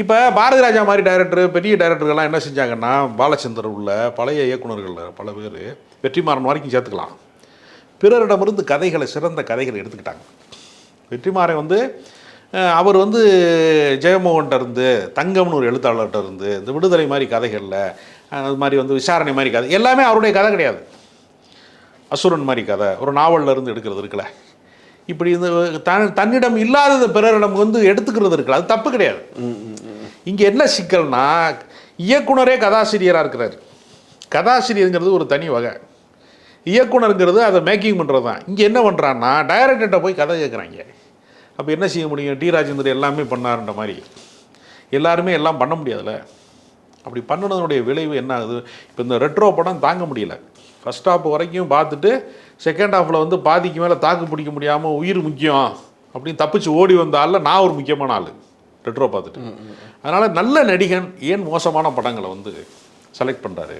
இப்போ பாரதி ராஜா மாதிரி டைரக்டர் பெரிய டைரக்டர்கள்லாம் என்ன செஞ்சாங்கன்னா பாலச்சந்தர் உள்ள பழைய இயக்குநர்கள் பல பேர் வெற்றிமாறன் வரைக்கும் சேர்த்துக்கலாம் பிறரிடமிருந்து கதைகளை சிறந்த கதைகளை எடுத்துக்கிட்டாங்க. வெற்றிமாறன் வந்து அவர் வந்து ஜெயமோகன்கிட்ட இருந்து தங்கம்னு ஒரு எழுத்தாளர்கிட்ட இருந்து இந்த விடுதலை மாதிரி கதைகளில் அது மாதிரி வந்து விசாரணை மாதிரி கதை எல்லாமே அவருடைய கதை கிடையாது. அசுரன் மாதிரி கதை ஒரு நாவலில் இருந்து எடுக்கிறது இருக்குல்ல, இப்படி இந்த தன்னிடம் இல்லாதது பிறரிடம் வந்து எடுத்துக்கிறது இருக்குல்ல, அது தப்பு கிடையாது. இங்கே என்ன சிக்கல்னா இயக்குனரே கதாசிரியராக இருக்கிறார். கதாசிரியருங்கிறது ஒரு தனி வகை, இயக்குனருங்கிறது அதை மேக்கிங் பண்ணுறது தான். இங்கே என்ன பண்ணுறான்னா டைரக்டர்கிட்ட போய் கதை கேட்குறாங்க. அப்போ என்ன செய்ய முடியும்? டி ராஜேந்தர் எல்லாமே பண்ணாருன்ற மாதிரி எல்லாருமே எல்லாம் பண்ண முடியாதுல்ல. அப்படி பண்ணினதனுடைய விளைவு என்ன ஆகுது? இப்போ இந்த ரெட்ரோ படம் தாங்க முடியல. ஃபஸ்ட் ஹாஃப் வரைக்கும் பார்த்துட்டு செகண்ட் ஹாஃபில் வந்து பாதிக்கு மேலே தாக்கு பிடிக்க முடியாமல் உயிர் முக்கியம் அப்படின்னு தப்பிச்சு ஓடி வந்த ஆளில் நான் ஒரு முக்கியமான ஆள் ரெட்ரோ பார்த்துட்டு. அதனால் நல்ல நடிகன் ஏன் மோசமான படங்களை வந்து செலக்ட் பண்ணுறாரு?